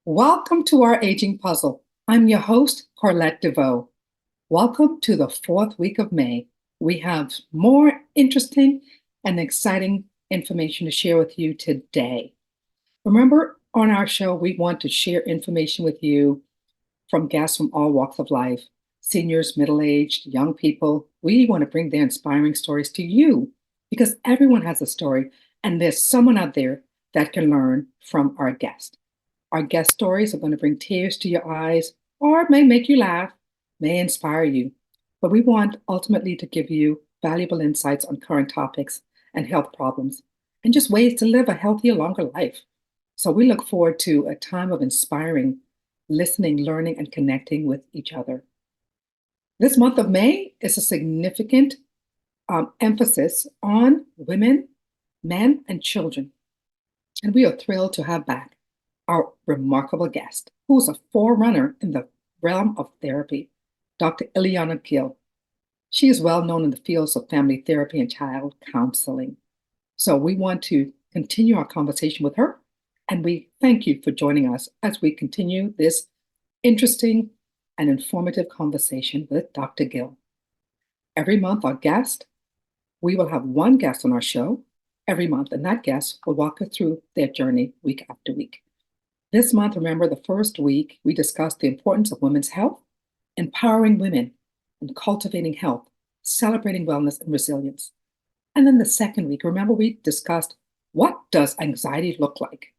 Welcome to our aging puzzle. I'm your host, Corlette DeVoe. Welcome to the fourth week of May. We have more interesting and exciting information to share with you today. Remember, on our show, we want to share information with you from guests from all walks of life, seniors, middle-aged, young people. We want to bring their inspiring stories to you because everyone has a story, and there's someone out there that can learn from our guest. Our guest stories are going to bring tears to your eyes or may make you laugh, may inspire you. But we want ultimately to give you valuable insights on current topics and health problems and just ways to live a healthier, longer life. So we look forward to a time of inspiring, listening, learning, and connecting with each other. This month of May is a significant emphasis on women, men, and children. And we are thrilled to have back our remarkable guest, who is a forerunner in the realm of therapy, Dr. Eliana Gil. She is well known in the fields of family therapy and child counseling. So we want to continue our conversation with her, and we thank you for joining us as we continue this interesting and informative conversation with Dr. Gil. Every month, we will have one guest on our show every month, and that guest will walk us through their journey week after week. This month, remember, the first week, we discussed the importance of women's health, empowering women, and cultivating health, celebrating wellness and resilience. And then the second week, remember, we discussed what does anxiety look like?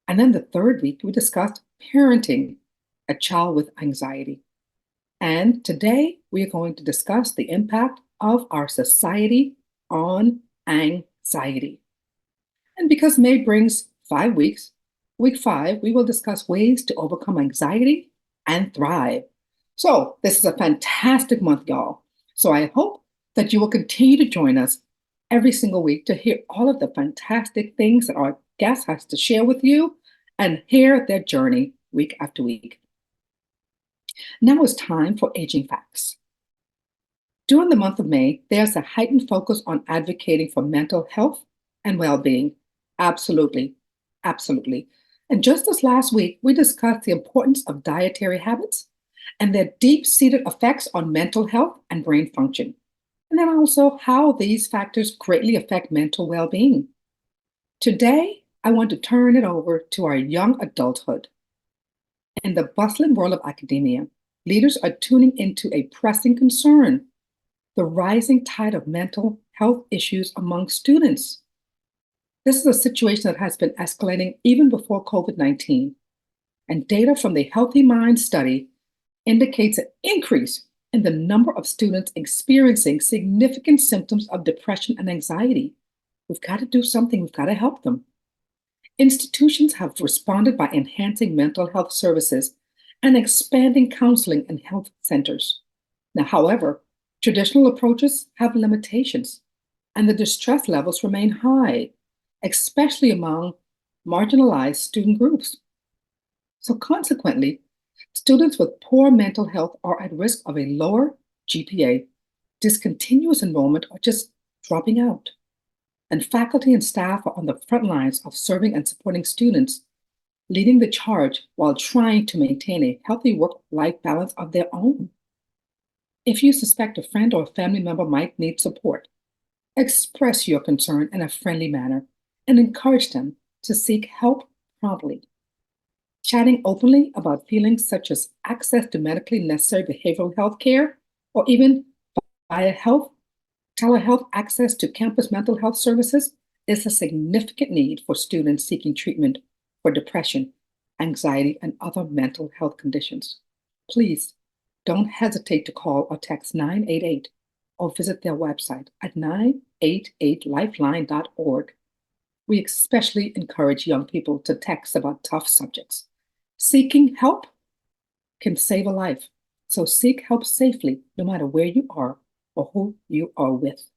And then the third week, we discussed parenting a child with anxiety. And today, we are going to discuss the impact of our society on anxiety. And because May brings 5 weeks, Week 5, we will discuss ways to overcome anxiety and thrive. So this is a fantastic month, y'all. So I hope that you will continue to join us every single week to hear all of the fantastic things that our guest has to share with you and hear their journey week after week. Now it's time for aging facts. During the month of May, there's a heightened focus on advocating for mental health and well-being. Absolutely, absolutely. And just this last week, we discussed the importance of dietary habits and their deep-seated effects on mental health and brain function, and then also how these factors greatly affect mental well-being. Today, I want to turn it over to our young adulthood. In the bustling world of academia, leaders are tuning into a pressing concern: the rising tide of mental health issues among students. This is a situation that has been escalating even before COVID-19, and data from the Healthy Mind study indicates an increase in the number of students experiencing significant symptoms of depression and anxiety. We've got to do something, we've got to help them. Institutions have responded by enhancing mental health services and expanding counseling in health centers. Now, however, traditional approaches have limitations, and the distress levels remain high, especially among marginalized student groups. So consequently, students with poor mental health are at risk of a lower GPA, discontinuous enrollment, or just dropping out. And faculty and staff are on the front lines of serving and supporting students, leading the charge while trying to maintain a healthy work-life balance of their own. If you suspect a friend or a family member might need support, express your concern in a friendly manner and encourage them to seek help promptly. Chatting openly about feelings such as access to medically necessary behavioral health care, or even via telehealth access to campus mental health services, is a significant need for students seeking treatment for depression, anxiety, and other mental health conditions. Please don't hesitate to call or text 988 or visit their website at 988lifeline.org. We especially encourage young people to text about tough subjects. Seeking help can save a life, so seek help safely no matter where you are or who you are with.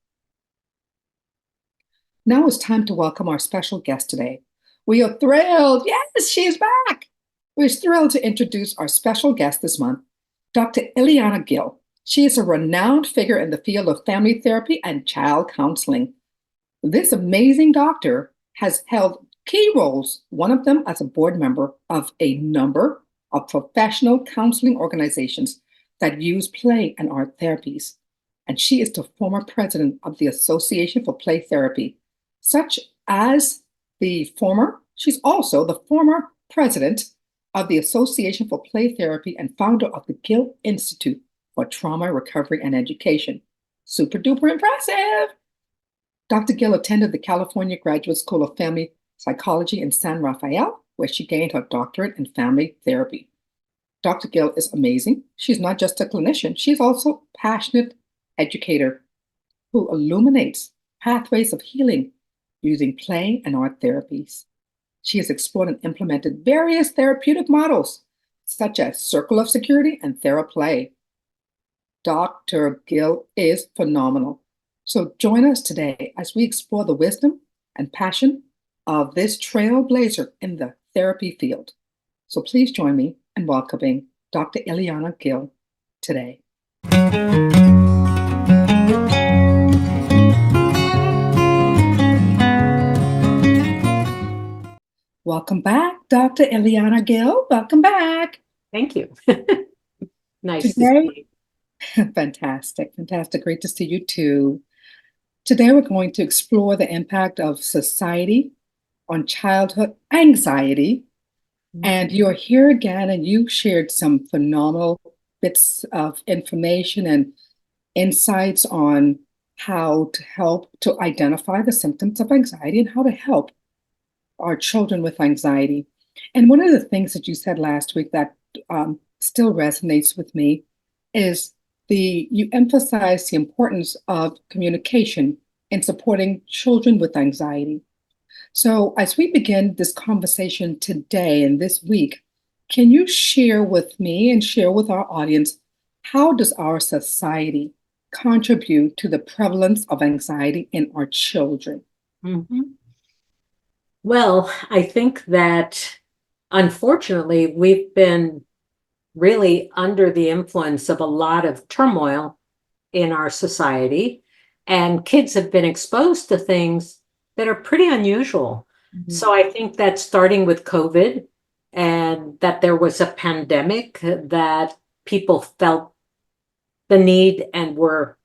Now it's time to welcome our special guest today. We are thrilled. Yes, she is back. We're thrilled to introduce our special guest this month, Dr. Eliana Gil. She is a renowned figure in the field of family therapy and child counseling. This amazing doctor has held key roles, one of them as a board member of a number of professional counseling organizations that use play and art therapies. And she is the former president of the Association for Play Therapy, such as she's also the former president of the Association for Play Therapy and founder of the Gil Institute for Trauma Recovery and Education. Super duper impressive. Dr. Gill attended the California Graduate School of Family Psychology in San Rafael, where she gained her doctorate in family therapy. Dr. Gill is amazing. She's not just a clinician, she's also a passionate educator who illuminates pathways of healing using play and art therapies. She has explored and implemented various therapeutic models, such as circle of security and theraplay. Dr. Gill is phenomenal. So join us today as we explore the wisdom and passion of this trailblazer in the therapy field. So please join me in welcoming Dr. Eliana Gil today. Welcome back, Dr. Eliana Gil. Welcome back. Thank you. Nice to Today, see fantastic, fantastic. Great to see you too. Today, we're going to explore the impact of society on childhood anxiety. you. And you're here again, and you shared some phenomenal bits of information and insights on how to help to identify the symptoms of anxiety and how to help our children with anxiety. And one of the things that you said last week that still resonates with me is you emphasize the importance of communication in supporting children with anxiety. So, as we begin this conversation today and this week, can you share with me and share with our audience how does our society contribute to the prevalence of anxiety in our children? Mhm. Well, I think that unfortunately, we've been really under the influence of a lot of turmoil in our society, and kids have been exposed to things that are pretty unusual. So I think that starting with COVID and that there was a pandemic, that people felt the need and were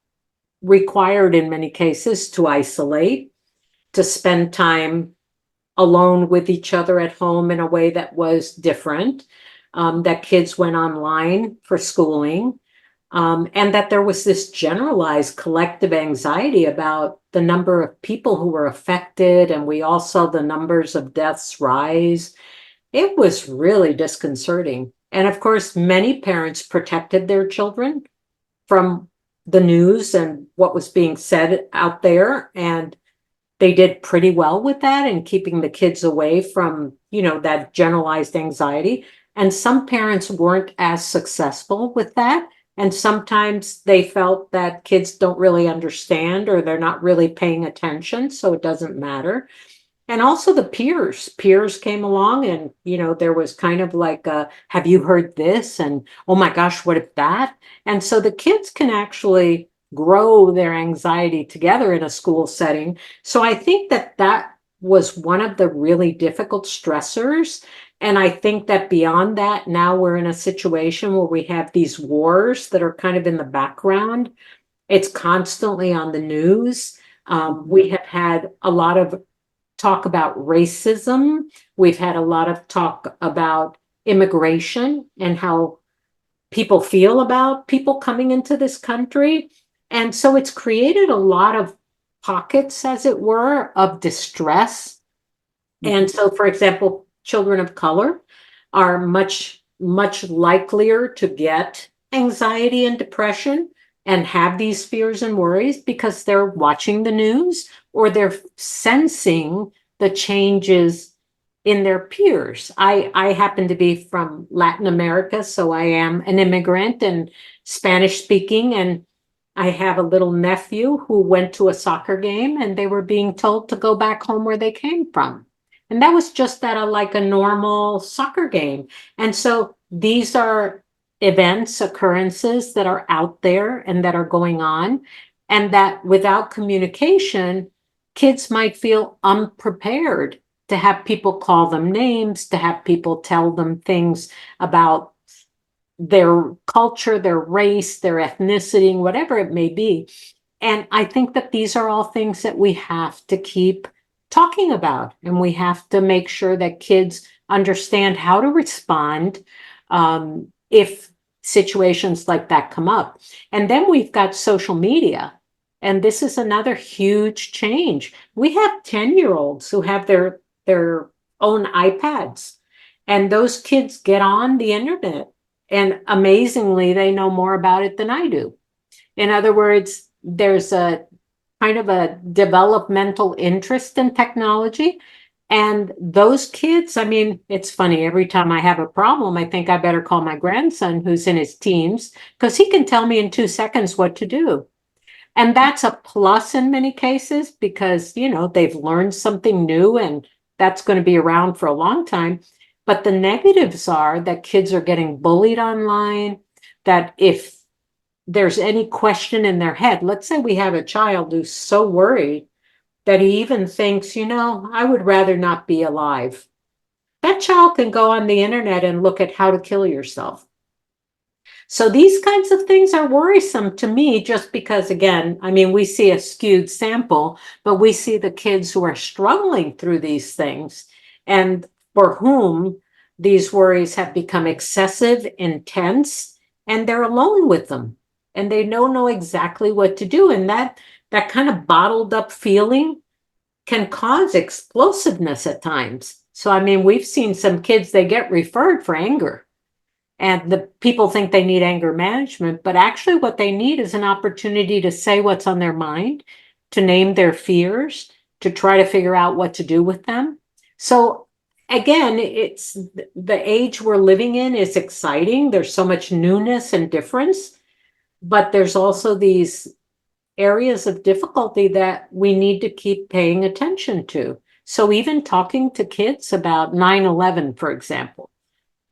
required in many cases to isolate, to spend time alone with each other at home in a way that was different, that kids went online for schooling, and that there was this generalized collective anxiety about the number of people who were affected, and we all saw the numbers of deaths rise. It was really disconcerting. And of course, many parents protected their children from the news and what was being said out there, and they did pretty well with that and keeping the kids away from, that generalized anxiety. And some parents weren't as successful with that. And sometimes they felt that kids don't really understand or they're not really paying attention, so it doesn't matter. And also the peers came along, and there was kind of like have you heard this, and oh my gosh, what if that? And so the kids can actually grow their anxiety together in a school setting. So I think that was one of the really difficult stressors. And I think that beyond that, now we're in a situation where we have these wars that are kind of in the background. It's constantly on the news. We have had a lot of talk about racism. We've had a lot of talk about immigration and how people feel about people coming into this country. And so it's created a lot of pockets, as it were, of distress. And so, for example, children of color are much, much likelier to get anxiety and depression and have these fears and worries because they're watching the news or they're sensing the changes in their peers. I happen to be from Latin America, so I am an immigrant and Spanish speaking, and I have a little nephew who went to a soccer game and they were being told to go back home where they came from. And that was just at like a normal soccer game. And so these are events, occurrences that are out there and that are going on, and that without communication, kids might feel unprepared to have people call them names, to have people tell them things about their culture, their race, their ethnicity, whatever it may be. And I think that these are all things that we have to keep talking about, and we have to make sure that kids understand how to respond if situations like that come up. And then we've got social media. And this is another huge change. We have 10-year-olds who have their own iPads, and those kids get on the internet. And amazingly, they know more about it than I do. In other words, there's a kind of a developmental interest in technology. And those kids, I mean, it's funny, every time I have a problem, I think I better call my grandson who's in his teens, because he can tell me in 2 seconds what to do. And that's a plus in many cases because, they've learned something new and that's going to be around for a long time. But the negatives are that kids are getting bullied online, that if there's any question in their head, let's say we have a child who's so worried that he even thinks, I would rather not be alive. That child can go on the internet and look at how to kill yourself. So these kinds of things are worrisome to me just because, again, I mean, we see a skewed sample, but we see the kids who are struggling through these things and for whom these worries have become excessive, intense, and they're alone with them and they don't know exactly what to do. And that kind of bottled up feeling can cause explosiveness at times. So, I mean, we've seen some kids, they get referred for anger. And the people think they need anger management, but actually what they need is an opportunity to say what's on their mind, to name their fears, to try to figure out what to do with them. So again, it's the age we're living in is exciting. There's so much newness and difference, but there's also these areas of difficulty that we need to keep paying attention to. So even talking to kids about 9/11, for example,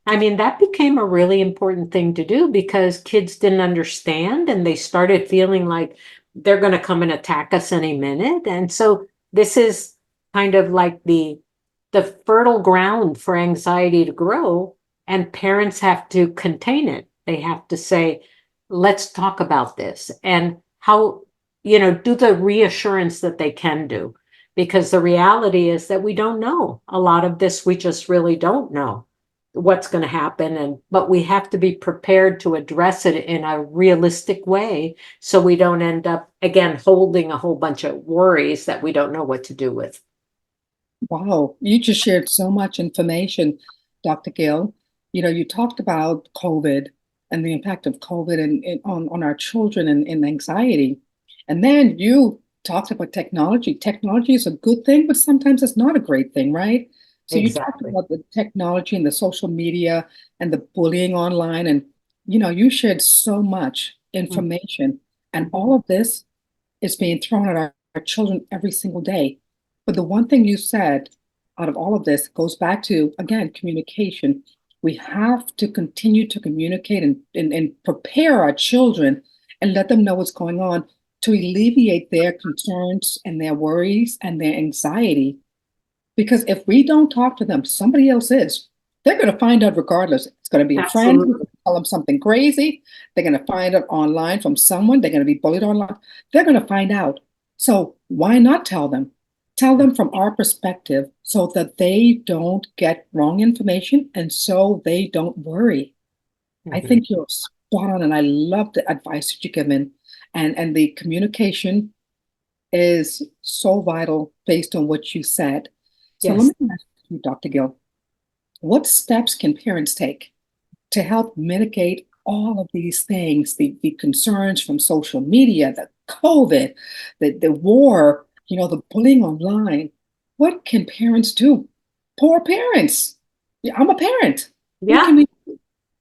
I mean, that became a really important thing to do because kids didn't understand and they started feeling like they're going to come and attack us any minute. And so this is kind of like the fertile ground for anxiety to grow, and parents have to contain it. They have to say, let's talk about this and how, do the reassurance that they can do. Because the reality is that we don't know a lot of this. We just really don't know what's going to happen, but we have to be prepared to address it in a realistic way so we don't end up again holding a whole bunch of worries that we don't know what to do with. Wow, you just shared so much information, Dr. Gill. You talked about COVID and the impact of COVID on our children and anxiety. And then you talked about technology. Technology is a good thing, but sometimes it's not a great thing, right? So you talked Exactly. about the technology and the social media and the bullying online, and you shared so much information, and Mhm. all of this is being thrown at our children every single day. But the one thing you said out of all of this goes back to, again, communication. We have to continue to communicate and prepare our children and let them know what's going on to alleviate their concerns and their worries and their anxiety. Because if we don't talk to them, somebody else is. They're going to find out regardless. It's going to be a friend who's going Absolutely. to tell them something crazy. They're going to find it online from someone. They're going to be bullied online. They're going to find out. So why not tell them? Tell them from our perspective so that they don't get wrong information and so they don't worry. I Mhm. think you're spot on, and I love the advice that you give in. And the communication is so vital based on what you said. So let Yes. me ask you, Dr. Gill, what steps can parents take to help mitigate all of these things, the concerns from social media, the COVID, the war, the bullying online? What can parents do? Poor parents. Yeah, I'm a parent. What Yeah. can we,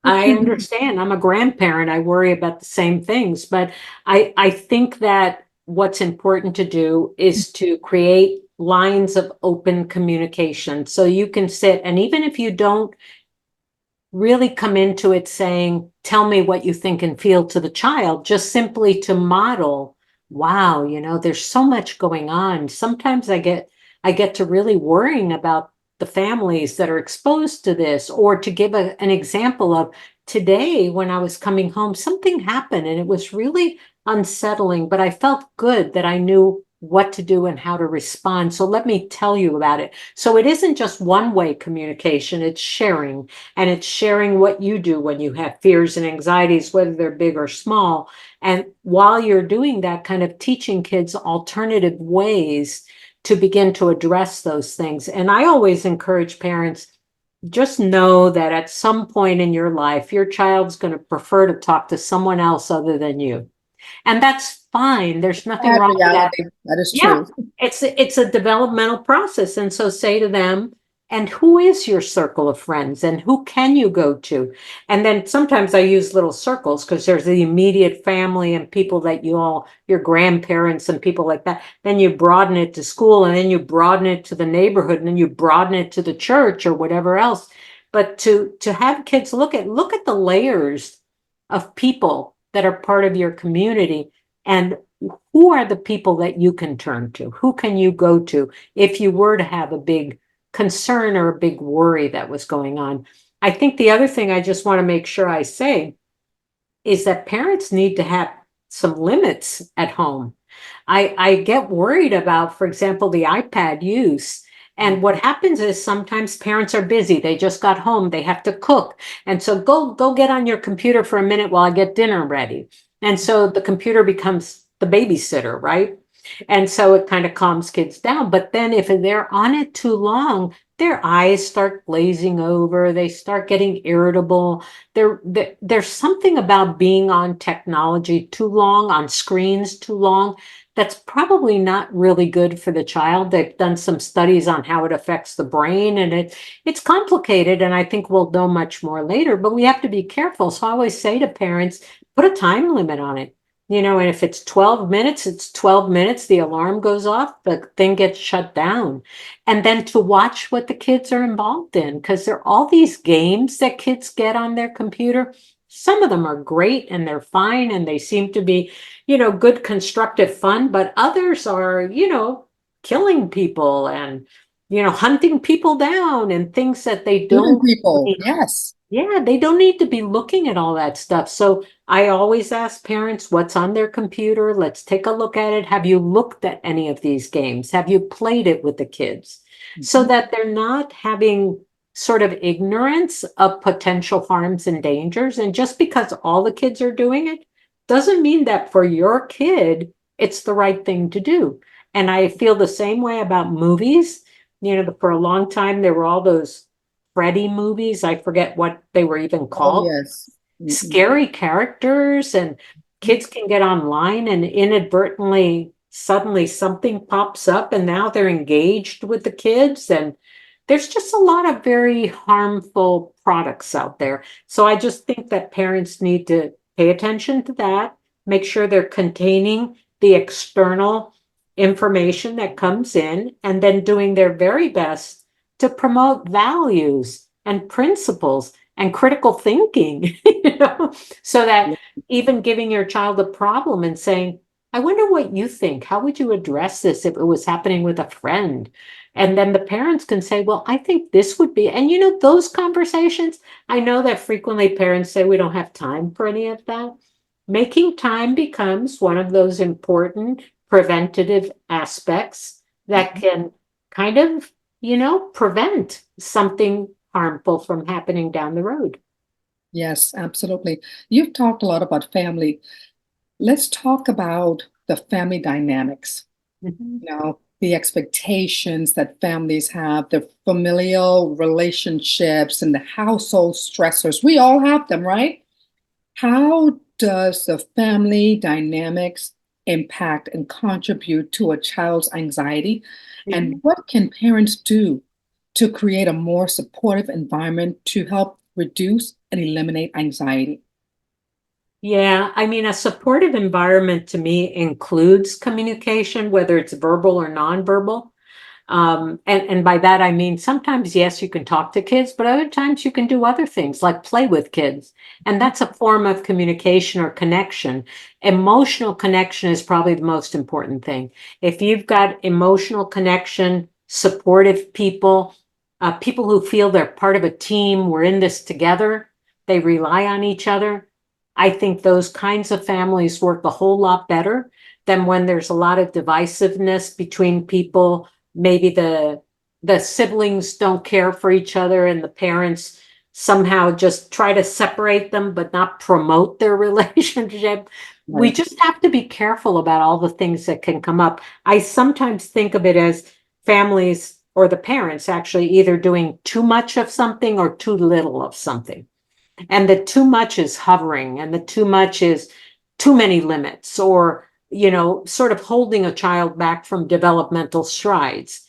what I can we, understand. I'm a grandparent. I worry about the same things, but I think that what's important to do is to create lines of open communication. So you can sit, and even if you don't really come into it saying, tell me what you think and feel to the child, just simply to model, wow, there's so much going on. Sometimes I get to really worrying about the families that are exposed to this, or to give an example of today when I was coming home, something happened and it was really unsettling, but I felt good that I knew what to do and how to respond. So let me tell you about it. So it isn't just one-way communication, it's sharing, and it's sharing what you do when you have fears and anxieties, whether they're big or small. And while you're doing that, kind of teaching kids alternative ways to begin to address those things. And I always encourage parents, just know that at some point in your life, your child's going to prefer to talk to someone else other than you. And that's fine. There's nothing Sad wrong with that. reality. That is Yeah, true. it's a developmental process. And so say to them, and who is your circle of friends and who can you go to? And then sometimes I use little circles because there's the immediate family and people that you all, your grandparents and people like that. Then you broaden it to school, and then you broaden it to the neighborhood, and then you broaden it to the church or whatever else. But to have kids look at the layers of people that are part of your community, and who are the people that you can turn to? Who can you go to if you were to have a big concern or a big worry that was going on? I think the other thing I just want to make sure I say is that parents need to have some limits at home. I get worried about, for example, the iPad use. And what happens is sometimes parents are busy. They just got home. They have to cook. And so go get on your computer for a minute while I get dinner ready. And so the computer becomes the babysitter, right? And so it kind of calms kids down. But then if they're on it too long, their eyes start glazing over. They start getting irritable. There's something about being on technology too long, on screens too long, that's probably not really good for the child. They've done some studies on how it affects the brain, and it's complicated, and I think we'll know much more later, but we have to be careful. So I always say to parents, put a time limit on it. And if it's 12 minutes, it's 12 minutes. The alarm goes off, the thing gets shut down. And then to watch what the kids are involved in, because there are all these games that kids get on their computer. Some of them are great and they're fine and they seem to be, good, constructive fun, but others are, killing people and, hunting people down and things that they Shooting don't people. really, Yes. yeah, they don't need to be looking at all that stuff. So I always ask parents what's on their computer. Let's take a look at it. Have you looked at any of these games? Have you played it with the kids? So Mhm. that they're not having sort of ignorance of potential harms and dangers. And just because all the kids are doing it doesn't mean that for your kid, it's the right thing to do. And I feel the same way about movies. For a long time, there were all those Freddy movies. I forget what they were even Oh, called. yes. Mm-mm. Scary characters, and kids can get online and inadvertently, suddenly something pops up and now they're engaged with the kids. And there's just a lot of very harmful products out there. So I just think that parents need to pay attention to that, make sure they're containing the external information that comes in, and then doing their very best to promote values and principles and critical thinking, so that even giving your child a problem and saying, I wonder what you think. How would you address this if it was happening with a friend? And then the parents can say, well, I think this would be, and those conversations, I know that frequently parents say we don't have time for any of that. Making time becomes one of those important preventative aspects that can kind of, prevent something harmful from happening down the road. Yes, absolutely. You've talked a lot about family. Let's talk about the family dynamics, Mhm. the expectations that families have, the familial relationships and the household stressors. We all have them, right? How does the family dynamics impact and contribute to a child's anxiety? And Mhm. what can parents do to create a more supportive environment to help reduce and eliminate anxiety? Yeah, I mean, a supportive environment to me includes communication, whether it's verbal or nonverbal. And by that, I mean, sometimes, yes, you can talk to kids, but other times you can do other things like play with kids. And that's a form of communication or connection. Emotional connection is probably the most important thing. If you've got emotional connection, supportive people, people who feel they're part of a team, we're in this together, they rely on each other. I think those kinds of families work a whole lot better than when there's a lot of divisiveness between people. Maybe the siblings don't care for each other and the parents somehow just try to separate them but not promote their relationship. We Right. just have to be careful about all the things that can come up. I sometimes think of it as families or the parents actually either doing too much of something or too little of something. And the too much is hovering, and the too much is too many limits, or, sort of holding a child back from developmental strides.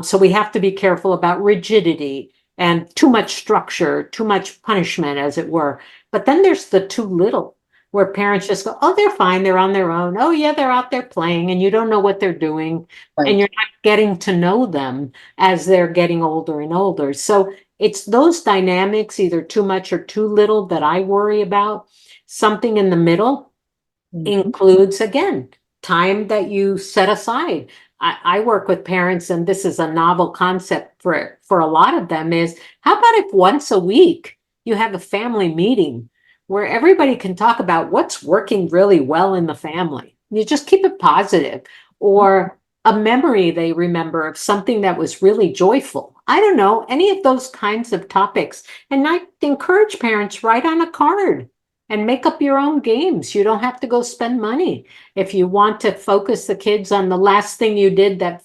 So we have to be careful about rigidity and too much structure, too much punishment, as it were. But then there's the too little, where parents just go, oh, they're fine, they're on their own. Oh, yeah, they're out there playing, and you don't know what they're doing. And Right. you're not getting to know them as they're getting older and older. So it's those dynamics, either too much or too little, that I worry about. Something in the middle Mhm. includes, again, time that you set aside. I work with parents, and this is a novel concept for a lot of them, is how about if once a week you have a family meeting where everybody can talk about what's working really well in the family? You just keep it positive, or a memory they remember of something that was really joyful. I don't know, any of those kinds of topics. And I encourage parents, write on a card and make up your own games. You don't have to go spend money. If you want to focus the kids on the last thing you did that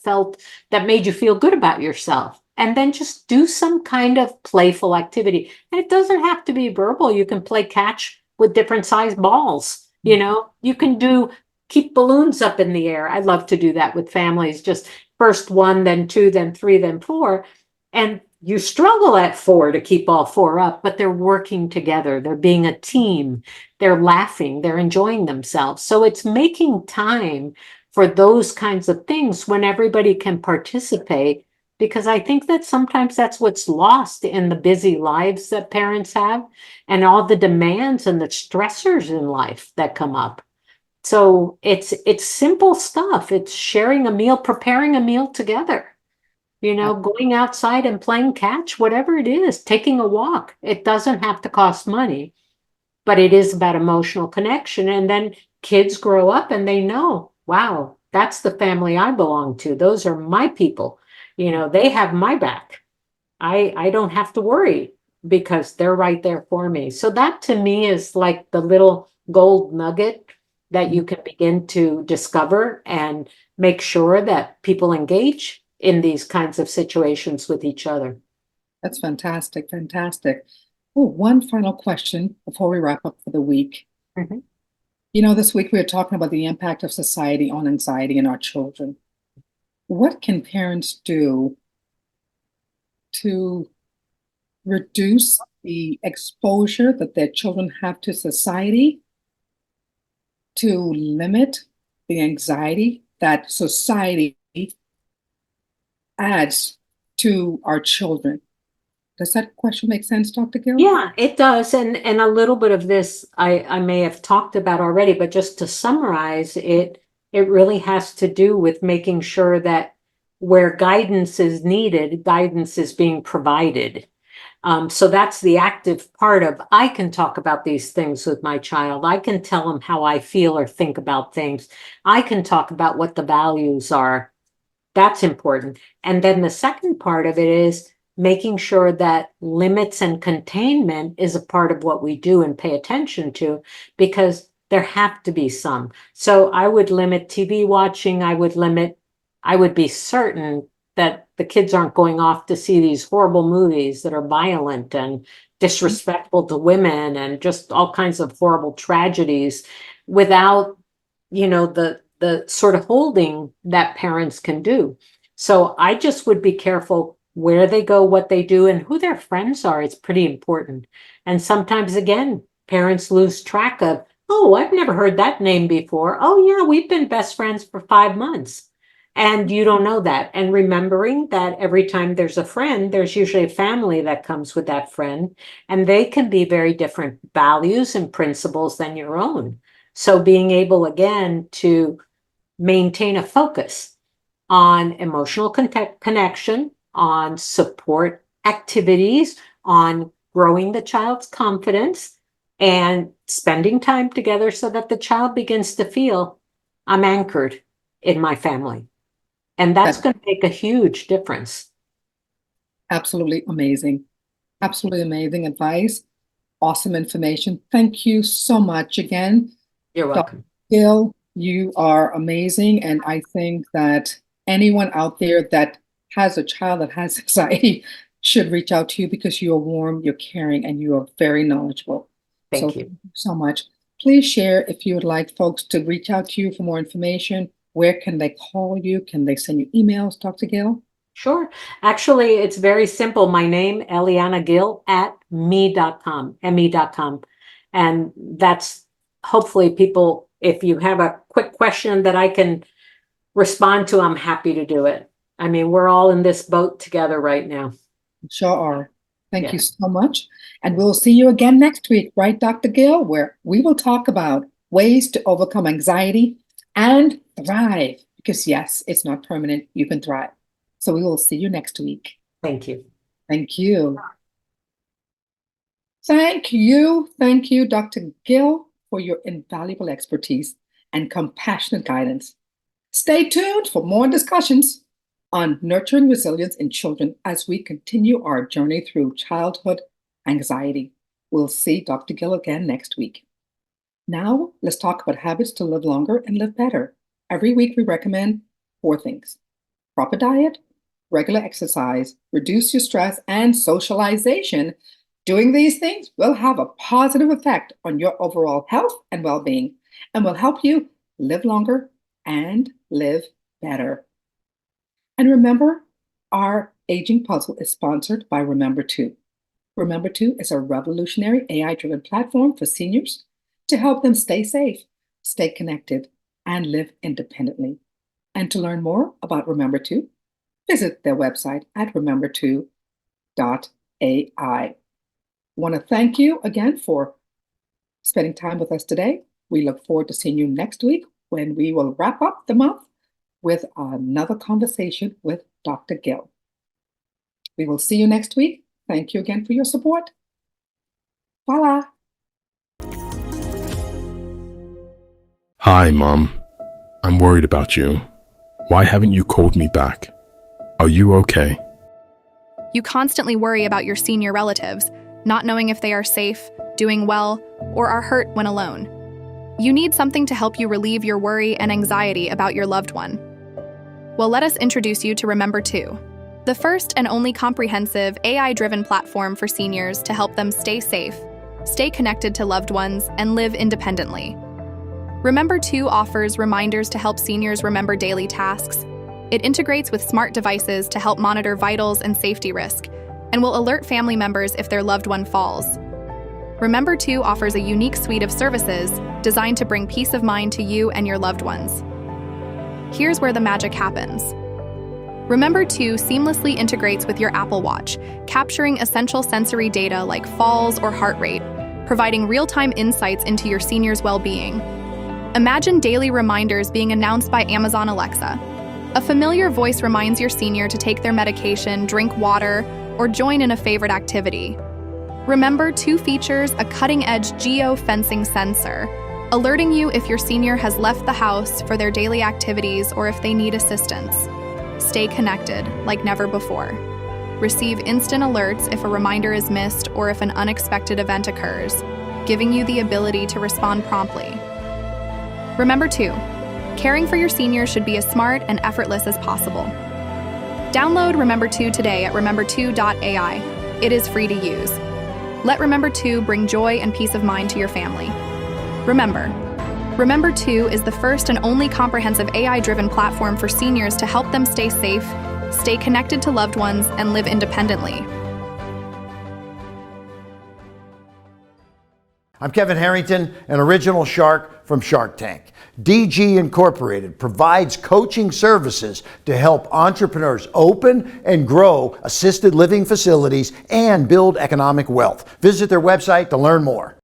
made you feel good about yourself, and then just do some kind of playful activity. And it doesn't have to be verbal. You can play catch with different size balls. You can keep balloons up in the air. I love to do that with families. Just first one, then two, then three, then four. And you struggle at four to keep all four up, but they're working together. They're being a team. They're laughing. They're enjoying themselves. So it's making time for those kinds of things when everybody can participate, because I think that sometimes that's what's lost in the busy lives that parents have and all the demands and the stressors in life that come up. So it's simple stuff. It's sharing a meal, preparing a meal together, going outside and playing catch, whatever it is, taking a walk. It doesn't have to cost money, but it is about emotional connection. And then kids grow up and they know, wow, that's the family I belong to. Those are my people. They have my back. I don't have to worry because they're right there for me. So that to me is like the little gold nugget that you Mhm. can begin to discover and make sure that people engage in these kinds of situations with each other. That's fantastic. Fantastic. Oh, one final question before we wrap up for the week. Mhm. This week we were talking about the impact of society on anxiety in our children. What can parents do to reduce the exposure that their children have to society, to limit the anxiety that society adds to our children? Does that question make sense, Dr. Gill? Yeah, it does. And a little bit of this I may have talked about already, but just to summarize it, it really has to do with making sure that where guidance is needed, guidance is being provided. So that's the active part of, I can talk about these things with my child. I can tell them how I feel or think about things. I can talk about what the values are. That's important. And then the second part of it is making sure that limits and containment is a part of what we do and pay attention to, because there have to be some. So I would limit TV watching. I would be certain that the kids aren't going off to see these horrible movies that are violent and disrespectful to women and just all kinds of horrible tragedies without the sort of holding that parents can do. So I just would be careful where they go, what they do, and who their friends are. It's pretty important. And sometimes, again, parents lose track of, oh, I've never heard that name before. Oh, yeah, we've been best friends for 5 months. And you don't know that. And remembering that every time there's a friend, there's usually a family that comes with that friend, and they can be very different values and principles than your own. So being able again to maintain a focus on emotional connection, on support activities on growing the child's confidence and spending time together so that the child begins to feel I'm anchored in my family. And that's going to make a huge difference. Absolutely amazing. Absolutely amazing advice. Awesome information. Thank you so much again. You're welcome. Dr. Gil, you are amazing. And I think that anyone out there that has a child that has anxiety should reach out to you because you are warm, you're caring, and you are very knowledgeable. Thank you. Thank you so much. Please share if you would like folks to reach out to you for more information. Where can they call you? Can they send you emails, Dr. Gil? Sure. Actually, it's very simple. My name, Eliana Gil, at me.com, me.com. And that's hopefully people, if you have a quick question that I can respond to, I'm happy to do it. I mean, we're all in this boat together right now. Sure are. Thank you so much. And we'll see you again next week, right, Dr. Gil, where we will talk about ways to overcome anxiety and thrive. Because yes, it's not permanent. You can thrive. So we will see you next week. Thank you. Thank you. Thank you. Thank you, Dr. Gil, for your invaluable expertise and compassionate guidance. Stay tuned for more discussions on nurturing resilience in children as we continue our journey through childhood anxiety. We'll see Dr. Gil again next week. Now, let's talk about habits to live longer and live better. Every week, we recommend 4 things: proper diet, regular exercise, reduce your stress, and socialization. Doing these things will have a positive effect on your overall health and well-being and will help you live longer and live better. And remember, our aging puzzle is sponsored by Remember 2. Remember 2 is a revolutionary AI-driven platform for seniors to help them stay safe, stay connected, and live independently. And to learn more about Remember 2, visit their website at remember2.ai. Want to thank you again for spending time with us today. We look forward to seeing you next week when we will wrap up the month with another conversation with Dr. Gil. We will see you next week. Thank you again for your support. Voila. Hi, Mom. I'm worried about you. Why haven't you called me back? Are you okay? You constantly worry about your senior relatives, not knowing if they are safe, doing well, or are hurt when alone. You need something to help you relieve your worry and anxiety about your loved one. Well, let us introduce you to Remember 2, the first and only comprehensive AI-driven platform for seniors to help them stay safe, stay connected to loved ones, and live independently. Remember 2 offers reminders to help seniors remember daily tasks. It integrates with smart devices to help monitor vitals and safety risk, and will alert family members if their loved one falls. Remember 2 offers a unique suite of services designed to bring peace of mind to you and your loved ones. Here's where the magic happens. Remember 2 seamlessly integrates with your Apple Watch, capturing essential sensory data like falls or heart rate, providing real-time insights into your senior's well-being. Imagine daily reminders being announced by Amazon Alexa. A familiar voice reminds your senior to take their medication, drink water, or join in a favorite activity. Remember 2 features a cutting-edge geo-fencing sensor, alerting you if your senior has left the house for their daily activities or if they need assistance. Stay connected like never before. Receive instant alerts if a reminder is missed or if an unexpected event occurs, giving you the ability to respond promptly. Remember 2, caring for your senior should be as smart and effortless as possible. Download Remember 2 today at remember2.ai. It is free to use. Let Remember 2 bring joy and peace of mind to your family. Remember 2 is the first and only comprehensive AI-driven platform for seniors to help them stay safe, stay connected to loved ones, and live independently. I'm Kevin Harrington, an original shark from Shark Tank. DG Incorporated provides coaching services to help entrepreneurs open and grow assisted living facilities and build economic wealth. Visit their website to learn more.